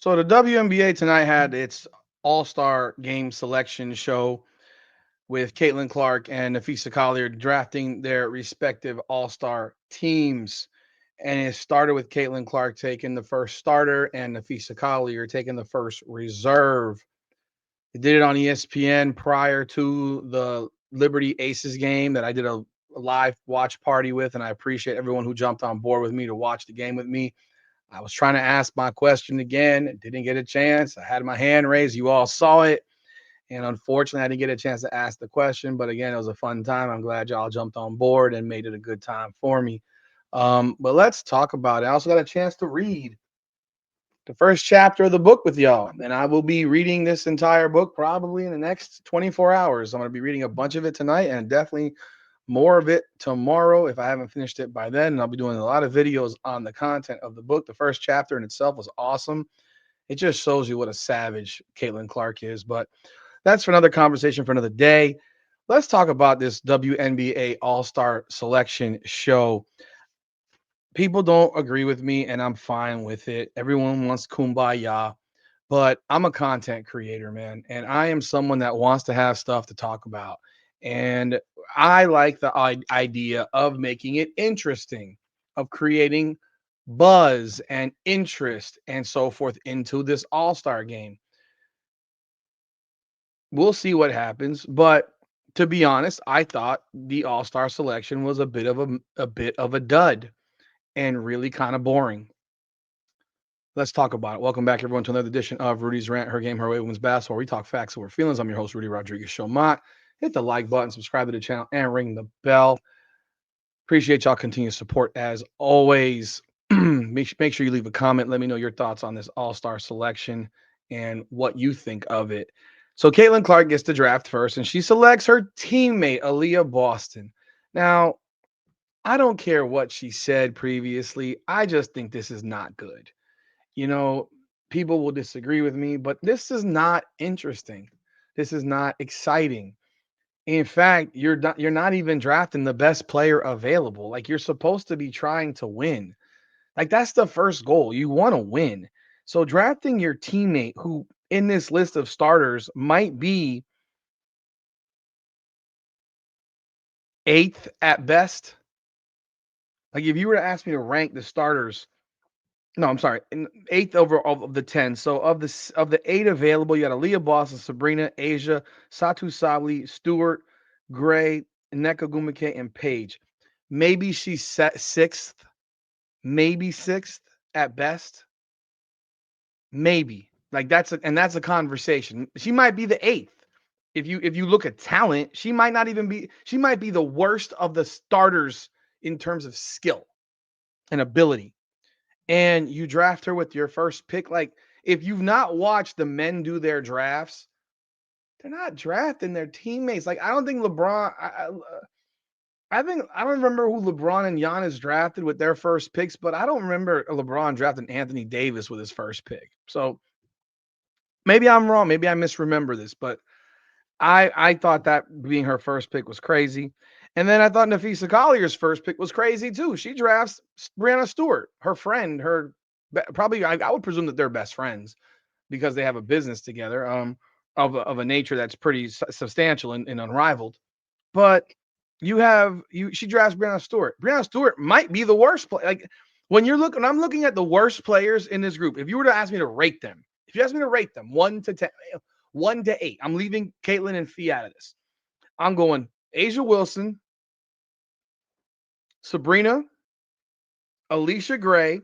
So the WNBA tonight had its All-Star Game selection show with Caitlin Clark and Napheesa Collier drafting their respective All-Star teams. And it started with Caitlin Clark taking the first starter and Napheesa Collier taking the first reserve. They did it on ESPN prior to the Liberty Aces game that I did a live watch party with, and I appreciate everyone who jumped on board with me to watch the game with me. I was trying to ask my question again, didn't get a chance. I had my hand raised. You all saw it. And unfortunately, I didn't get a chance to ask the question. But again, it was a fun time. I'm glad y'all jumped on board and made it a good time for me. But let's talk about it. I also got a chance to read the first chapter of the book with y'all. And I will be reading this entire book probably in the next 24 hours. I'm going to be reading a bunch of it tonight and definitely more of it tomorrow if I haven't finished it by then. And I'll be doing a lot of videos on the content of the book. The first chapter in itself was awesome. It just shows you what a savage Caitlin Clark is. But that's for another conversation for another day. Let's talk about this WNBA All Star Selection show. People don't agree with me, and I'm fine with it. Everyone wants kumbaya, but I'm a content creator, man, and I am someone that wants to have stuff to talk about. And I like the idea of making it interesting, of creating buzz and interest and so forth into this All Star game. We'll see what happens, but to be honest, I thought the All Star selection was a bit of a dud and really kind of boring. Let's talk about it. Welcome back, everyone, to another edition of Rudy's Rant, Her Game, Her Way, Women's Basketball, where we talk facts over feelings. I'm your host, Rudy Rodriguez Showmont. Hit the like button, subscribe to the channel, and ring the bell. Appreciate y'all continued support as always. Make sure you leave a comment. Let me know your thoughts on this All Star selection and what you think of it. So, Caitlin Clark gets the draft first, and she selects her teammate, Aaliyah Boston. Now, I don't care what she said previously. I just think this is not good. You know, people will disagree with me, but this is not interesting. This is not exciting. In fact, you're not even drafting the best player available. Like you're supposed to be trying to win. Like that's the first goal. You want to win. So drafting your teammate who in this list of starters might be eighth at best. Like if you were to ask me to rank the starters, no, I'm sorry, eighth over of the 10. So of the eight available, you got Aaliyah Boston, Sabrina, Asia, Satu Sabli, Stewart, Gray, Nneka Gumake, and Paige. Maybe she's set sixth, maybe sixth at best. Maybe. Like that's a conversation. She might be the eighth. If you look at talent, she might be the worst of the starters in terms of skill and ability. And you draft her with your first pick. Like, if you've not watched the men do their drafts, they're not drafting their teammates. Like, I don't think LeBron. I think I don't remember who LeBron and Giannis drafted with their first picks, but I don't remember LeBron drafting Anthony Davis with his first pick. So maybe I'm wrong. Maybe I misremember this, but I thought that being her first pick was crazy. And then I thought Napheesa Collier's first pick was crazy too. She drafts Brianna Stewart, her friend, probably I would presume that they're best friends because they have a business together of a nature that's pretty substantial and unrivaled. But she drafts Brianna Stewart. Brianna Stewart might be the worst player. Like when I'm looking at the worst players in this group, if you were to ask me to rate them, if you ask me to rate them 1 to 10, 1 to 8, I'm leaving Caitlin and Fee out of this. I'm going Asia Wilson, Sabrina, Alicia Gray,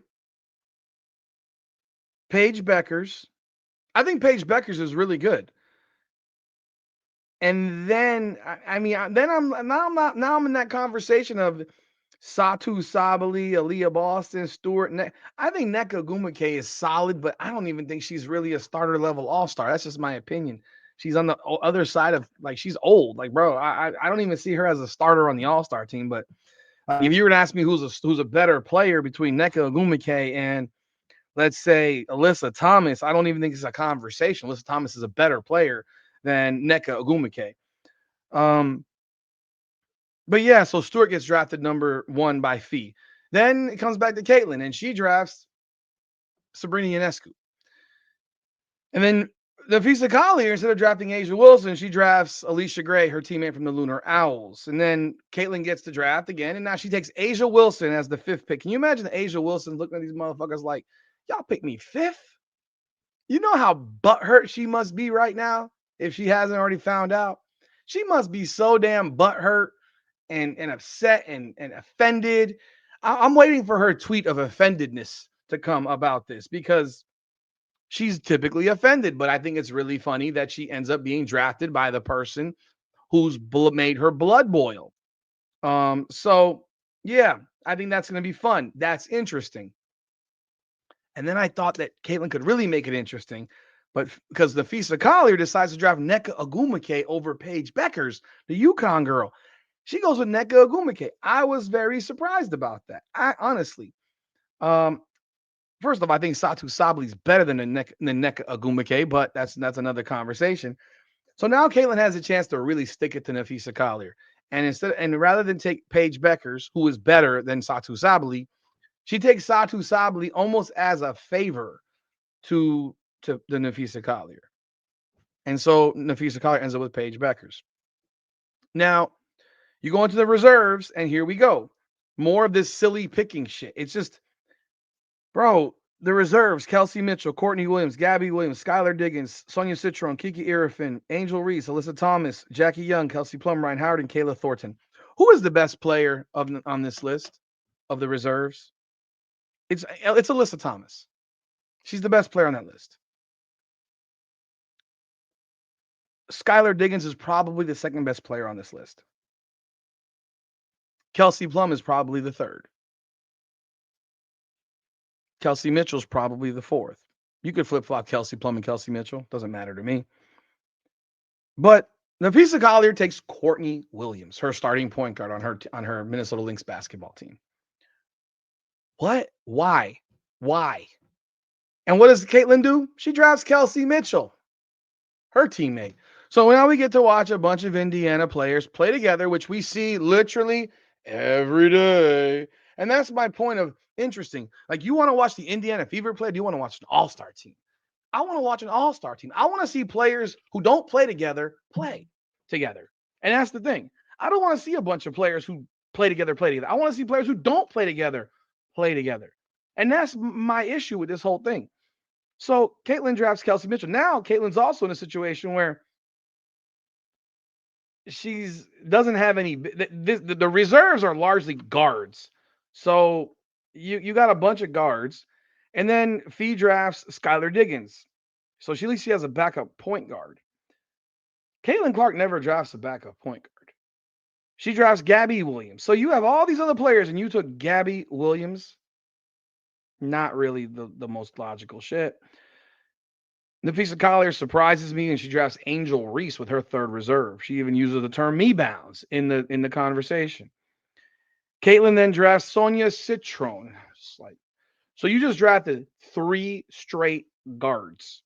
Paige Bueckers. I think Paige Bueckers is really good. And then then I'm in that conversation of Satu Sabali, Aaliyah Boston, Stewart. I think Nneka Gumake is solid, but I don't even think she's really a starter level all star. That's just my opinion. She's on the other side of like she's old. Like, bro, I don't even see her as a starter on the all star team. But like, if you were to ask me who's a better player between Nneka Gumake and let's say Alyssa Thomas, I don't even think it's a conversation. Alyssa Thomas is a better player than Nneka Ogumake. Um, but yeah, so Stewart gets drafted number 1 by Fee. Then it comes back to Caitlin, and she drafts Sabrina Ionescu. And then Napheesa Collier, instead of drafting Asia Wilson, she drafts Alicia Gray, her teammate from the Lunar Owls. And then Caitlin gets to draft again, and now she takes Asia Wilson as the fifth pick. Can you imagine Asia Wilson looking at these motherfuckers like, y'all picked me fifth? You know how butthurt she must be right now if she hasn't already found out? She must be so damn butthurt and upset and offended. I'm waiting for her tweet of offendedness to come about this because she's typically offended, but I think it's really funny that she ends up being drafted by the person who's made her blood boil. So yeah, I think that's going to be fun. That's interesting. And then I thought that Caitlin could really make it interesting, but because the Fisa Collier decides to draft Nneka Ogwumike over Paige Bueckers, the Yukon girl, she goes with Nneka Ogwumike. I was very surprised about that. I honestly, um, first off, I think Satu Sabli is better than Nneka Ogwumike, but that's another conversation. So now Caitlin has a chance to really stick it to Napheesa Collier. And rather than take Paige Bueckers, who is better than Satu Sabli, she takes Satu Sabli almost as a favor to the Napheesa Collier. And so Napheesa Collier ends up with Paige Bueckers. Now, you go into the reserves, and here we go. More of this silly picking shit. It's just, bro, the reserves, Kelsey Mitchell, Courtney Williams, Gabby Williams, Skylar Diggins, Sonia Citron, Kiki Irifin, Angel Reese, Alyssa Thomas, Jackie Young, Kelsey Plum, Ryan Howard, and Kayla Thornton. Who is the best player on this list of the reserves? It's Alyssa Thomas. She's the best player on that list. Skylar Diggins is probably the second best player on this list. Kelsey Plum is probably the third. Kelsey Mitchell's probably the fourth. You could flip flop Kelsey Plum and Kelsey Mitchell. Doesn't matter to me. But Napheesa Collier takes Courtney Williams, her starting point guard on her Minnesota Lynx basketball team. What? Why? Why? And what does Caitlin do? She drafts Kelsey Mitchell, her teammate. So now we get to watch a bunch of Indiana players play together, which we see literally every day. And that's my point of interesting. Like, you want to watch the Indiana Fever play? Do you want to watch an all-star team? I want to watch an all-star team. I want to see players who don't play together play together. And that's the thing. I don't want to see a bunch of players who play together play together. I want to see players who don't play together play together. And that's my issue with this whole thing. So Caitlin drafts Kelsey Mitchell. Now Caitlin's also in a situation where she's doesn't have any. The reserves are largely guards. So you got a bunch of guards, and then Fee drafts Skylar Diggins. So at least she has a backup point guard. Caitlin Clark never drafts a backup point guard. She drafts Gabby Williams. So you have all these other players, and you took Gabby Williams. Not really the most logical shit. Napheesa Collier surprises me, and she drafts Angel Reese with her third reserve. She even uses the term "me bounds" in the conversation. Caitlin then drafts Sonia Citron. So you just drafted three straight guards,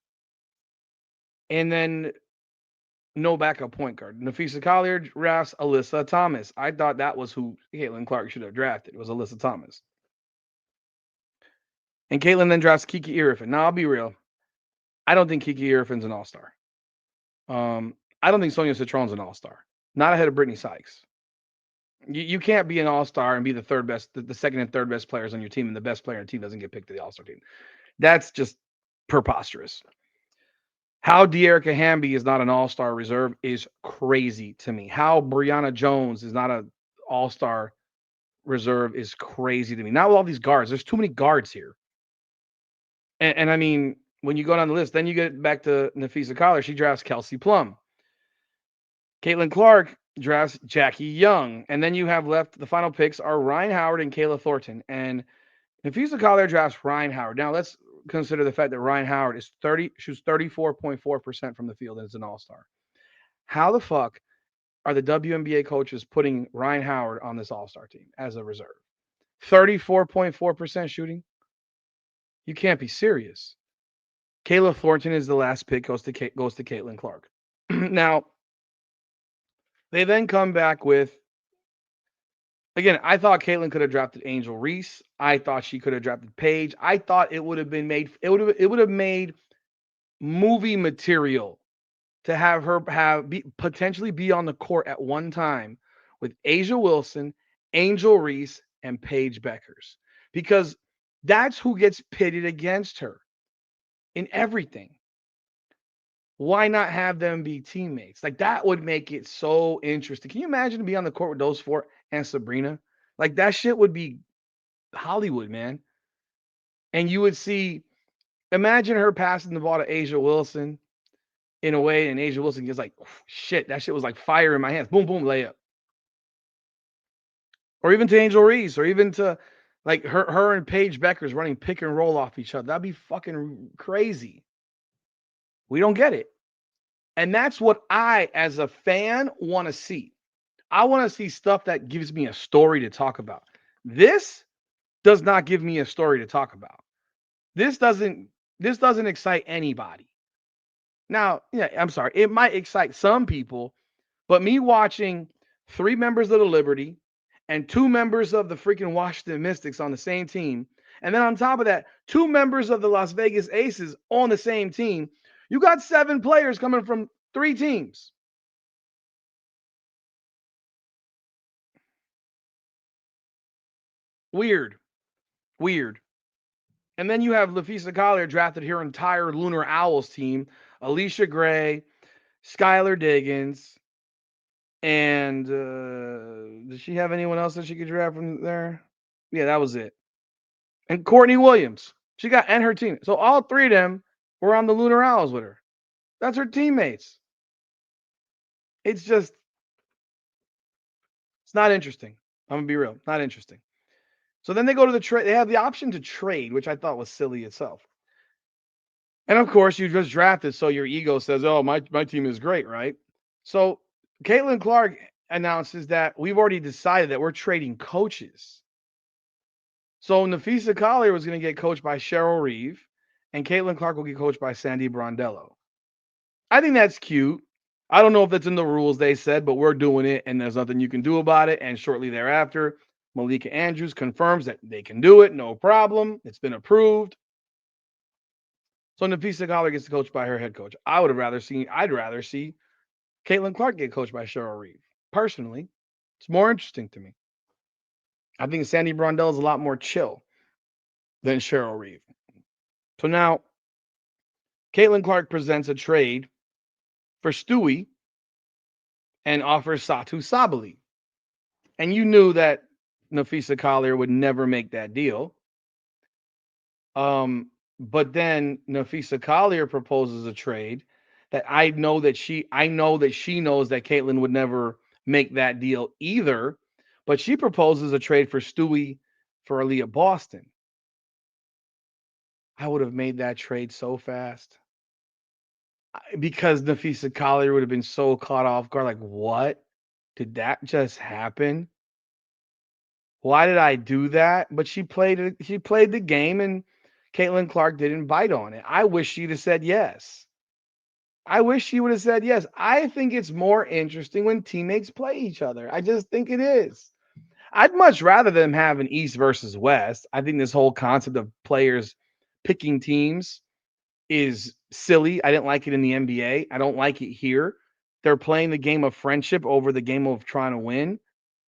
and then no backup point guard. Napheesa Collier drafts Alyssa Thomas. I thought that was who Caitlin Clark should have drafted. It was Alyssa Thomas. And Caitlin then drafts Kiki Irifin. Now I'll be real. I don't think Kiki Irifin's an all-star. I don't think Sonia Citron's an all-star. Not ahead of Brittany Sykes. You can't be an all-star and be the third best, the second and third best players on your team, and the best player on the team doesn't get picked to the all-star team. That's just preposterous. How De'Erica Hamby is not an all-star reserve is crazy to me. How Brianna Jones is not an all-star reserve is crazy to me. Not with all these guards. There's too many guards here. And I mean, when you go down the list, then you get back to Napheesa Collier. She drafts Kelsey Plum. Caitlin Clark drafts Jackie Young. And then you have left, the final picks are Ryan Howard and Kayla Thornton. And Napheesa Collier drafts Ryan Howard. Now let's consider the fact that Ryan Howard shoots 34.4% from the field and is an all-star. How the fuck are the WNBA coaches putting Ryan Howard on this all-star team as a reserve? 34.4% shooting? You can't be serious. Kayla Thornton is the last pick, goes to Caitlin Clark. Now, they then come back with, again, I thought Caitlin could have drafted Angel Reese. I thought she could have drafted Paige. I thought it would have been made, it would have made movie material to have her potentially be on the court at one time with Asia Wilson, Angel Reese, and Paige Bueckers, because that's who gets pitted against her in everything. Why not have them be teammates? Like that would make it so interesting. Can you imagine to be on the court with those four and Sabrina? Like that shit would be Hollywood, man. And you would see, imagine her passing the ball to Asia Wilson in a way, and Asia Wilson gets like, shit, that shit was like fire in my hands. Boom, boom, layup. Or even to Angel Reese, or even to like her and Paige Bueckers running pick and roll off each other. That'd be fucking crazy. We don't get it. And that's what I, as a fan, want to see. I want to see stuff that gives me a story to talk about. This does not give me a story to talk about. This doesn't this doesn't excite anybody. Now, yeah, I'm sorry. It might excite some people, but me watching three members of the Liberty and two members of the freaking Washington Mystics on the same team, and then on top of that, two members of the Las Vegas Aces on the same team, you got seven players coming from three teams. Weird. Weird. And then you have Napheesa Collier drafted her entire Lunar Owls team, Alicia Gray, Skylar Diggins, and does she have anyone else that she could draft from there? Yeah, that was it. And Courtney Williams. She got and her team. So all three of them were on the Lunar Owls with her. That's her teammates. It's just it's not interesting. I'm gonna be real. Not interesting. So then they go to the trade. They have the option to trade, which I thought was silly itself. And of course, you just drafted, so your ego says, "Oh, my team is great, right?" So Caitlin Clark announces that we've already decided that we're trading coaches. So Napheesa Collier was going to get coached by Cheryl Reeve, and Caitlin Clark will get coached by Sandy Brondello. I think that's cute. I don't know if that's in the rules they said, but we're doing it, and there's nothing you can do about it. And shortly thereafter, Malika Andrews confirms that they can do it, no problem. It's been approved. So Napheesa Collier gets coached by her head coach. I'd rather see Caitlin Clark get coached by Cheryl Reeve. Personally, it's more interesting to me. I think Sandy Brondell is a lot more chill than Cheryl Reeve. So now Caitlin Clark presents a trade for Stewie and offers Satu Sabali. And you knew that Napheesa Collier would never make that deal. But then Napheesa Collier proposes a trade that I know that she knows that Caitlin would never make that deal either. But she proposes a trade for Stewie for Aaliyah Boston. I would have made that trade so fast because Napheesa Collier would have been so caught off guard. Like, what? Did that just happen? Why did I do that? But she played it. She played the game, and Caitlin Clark didn't bite on it. I wish she'd have said yes. I wish she would have said yes. I think it's more interesting when teammates play each other. I just think it is. I'd much rather them have an East versus West. I think this whole concept of players picking teams is silly. I didn't like it in the NBA. I don't like it here. They're playing the game of friendship over the game of trying to win.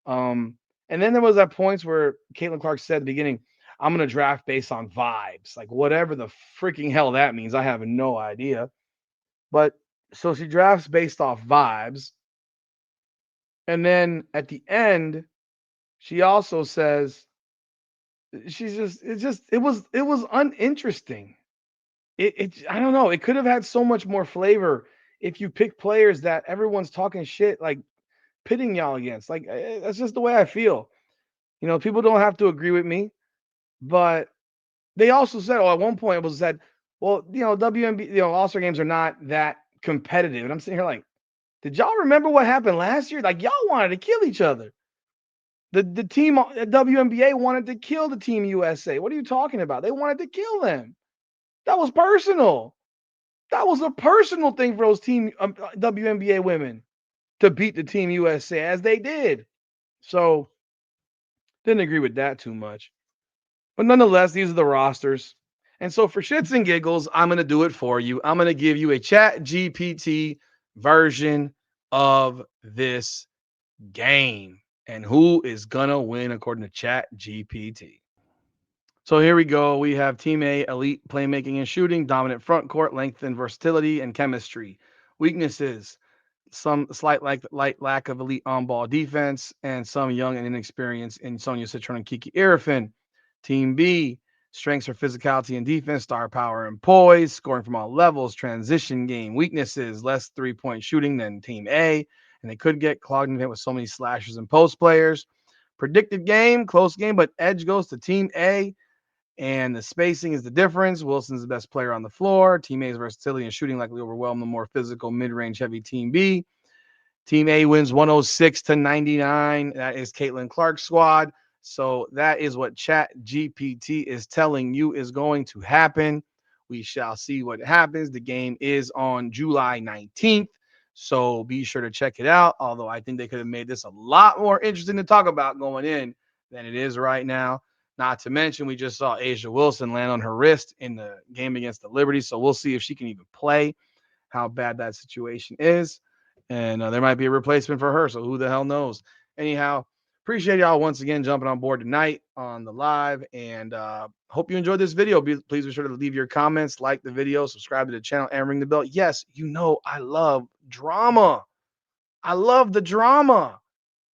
And then there was at points where Caitlin Clark said at the beginning, I'm going to draft based on vibes. Like whatever the freaking hell that means, I have no idea. But so she drafts based off vibes. And then at the end, she also says it was uninteresting. I don't know. It could have had so much more flavor if you pick players that everyone's talking shit like pitting y'all against. Like that's just the way I feel. You know, people don't have to agree with me, but they also said, oh, at one point it was said, well, you know, WNB, you know, All-Star games are not that competitive. And I'm sitting here like, did y'all remember what happened last year? Like y'all wanted to kill each other. The team at WNBA wanted to kill the team USA. What are you talking about? They wanted to kill them. That was personal. That was a personal thing for those team WNBA women to beat the team USA as they did. So didn't agree with that too much. But nonetheless, these are the rosters. And so for shits and giggles, I'm going to do it for you. I'm going to give you a chat GPT version of this game and who is going to win according to chat GPT. So here we go. We have Team A, elite playmaking and shooting, dominant front court, length and versatility, and chemistry. Weaknesses, some slight light lack of elite on-ball defense, and some young and inexperienced in Sonia Citron and Kiki Irrifan. Team B, strengths are physicality and defense, star power and poise, scoring from all levels, transition game. Weaknesses, less three-point shooting than Team A, and they could get clogged in it with so many slashers and post players. Predicted game, close game, but edge goes to Team A, and the spacing is the difference. Wilson's the best player on the floor. Team A's versatility and shooting likely overwhelm the more physical, mid-range heavy Team B. Team A wins 106-99. That is Caitlin Clark's squad. So that is what Chat GPT is telling you is going to happen. We shall see what happens. The game is on July 19th. So be sure to check it out. Although I think they could have made this a lot more interesting to talk about going in than it is right now. Not to mention, we just saw Asia Wilson land on her wrist in the game against the Liberty. So we'll see if she can even play, how bad that situation is. And there might be a replacement for her. So who the hell knows? Anyhow, appreciate y'all once again jumping on board tonight on the live. And hope you enjoyed this video. Please be sure to leave your comments, like the video, subscribe to the channel, and ring the bell. Yes, you know I love drama. I love the drama.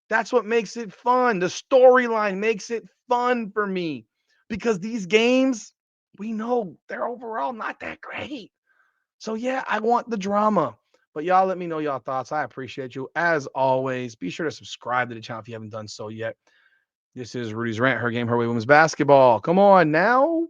That's what makes it fun. The storyline makes it fun for me because these games, we know they're overall not that great. So yeah, I want the drama. But y'all let me know y'all thoughts. I appreciate you. As always, be sure to subscribe to the channel if you haven't done so yet. This is Rudy's Rant, Her Game, Her Way Women's Basketball. Come on now.